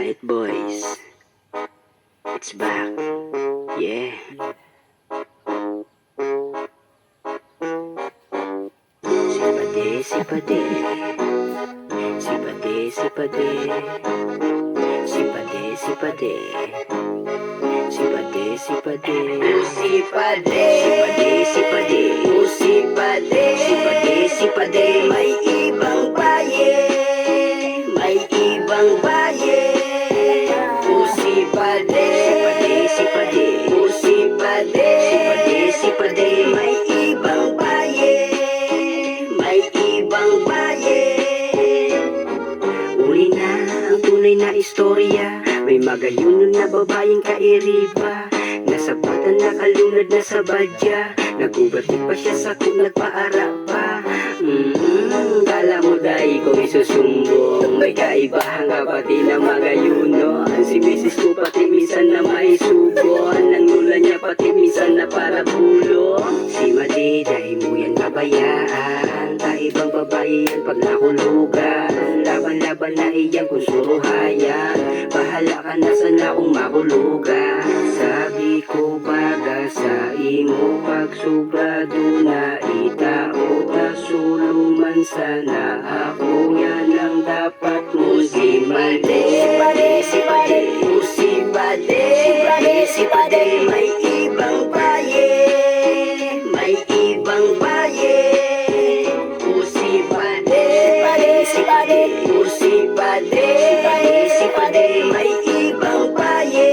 Planet Boys, it's back. Yeah. Sipade, sipade. Sipade, sipade. Sipade, sipade. Sipade, sipade. Sipade, sipade. Sipade, sipade. Sipade, may ibang baye. May ibang baye. Sipade, sipade. Sipade, sipade. May ibang baye. May ibang baye. Uli na ang tunay na istorya. May magayunan na babayang kairiba. Nasa bata nakalunad na sa badya. Nagubatik pa siya sa kung nagpaara pa. Kala mo dahil ko isusumbong. May kaibahang kapatid na magayuno. Si misis ko pati minsan na may subo. Ang lula niya pati minsan na para bulo. Si Madi dahil mo yan babayaan. Taibang babae yan pag nakulugan. Laban-laban na iyan kung suruhayan. Bahala ka na sana kung makulugan. Sabi ko baga sa imo pag sobrado na itao tasuluman sana ako yan ang dapat mo. Sipade, sipade, sipade. Sipade, sipade, sipade. May ibang baye. May ibang baye. Sipade, sipade, sipade. Sipade, sipade, sipade. May ibang baye.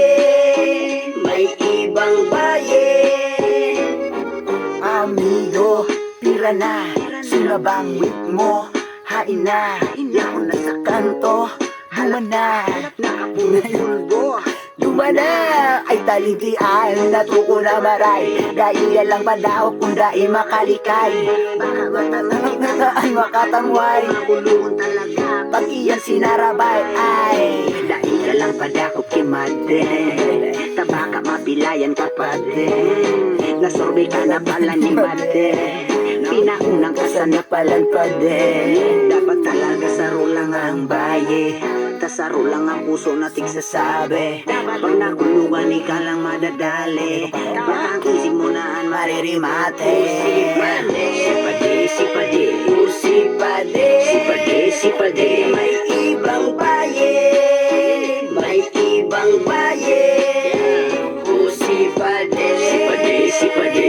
May ibang baye. Amigo, pira na, sulabang wit mo. Hain na, ako na sa kanto. Luma na, nakapulbo. Luma na, ay talintian. Natuko na maray. Dahil lang padaw kung dahil makalikay. Baka matanang makatangway. Makulungan talaga pag iyan sinarabay. Ay, dahil lang padakop kimade. Tabaka mapilayan kapade. Nasorbe ka na pala ni Made. Pinaunang ka sa napalanpade. Dapat talaga saro lang ang baye. Tasaro lang ang puso na tigsasabi. Pag nakulungan ikaw lang madadali. Baka ang isip mo na ang maririmate. Sipade, sipade. Sipade, sipade, sipade. May ibang baye. May ibang baye. Sipade, sipade, sipade.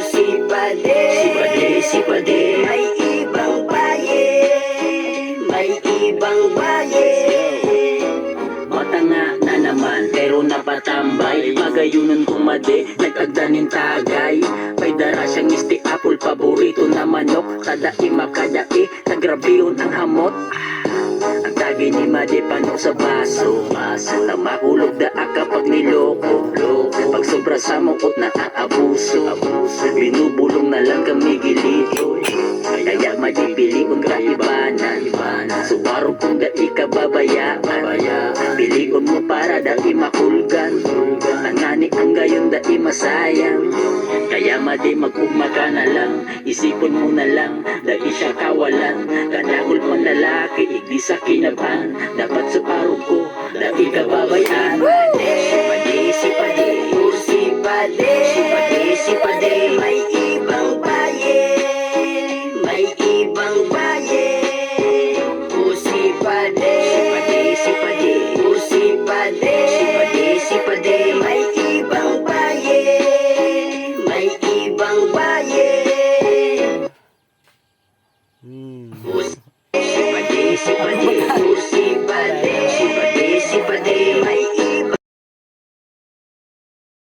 Sipade, Sipade, sipade. may ibang baye. May ibang baye. Matanga na naman pero napatambay. Magayunan kong Madi, nagtagdanin tagay. May dara siyang isti apple, paborito na manok. Kadai makadai, nagrabiyon ang hamot. Ang tagay ni Madi panok sa baso. Na makulog da kapag niloko. Pag sobra sa mukot na aabuso. Binubulong na lang kami gilito. Kaya madipili kong kaibanan. Suwaro kung da ikababayaan. Piligon mo para da imakulgan. Angani ang gayon da imasayang. Kaya Madi magkumaka na lang. Isipon mo na lang da isya kawalan. Kadakol pang lalaki igdi sa kinaban. Dapat sa paro ko da ikababayan. Sipade, sipade. Sipade, Sipade, sipade. may ibang baye. May ibang baye. Sipade,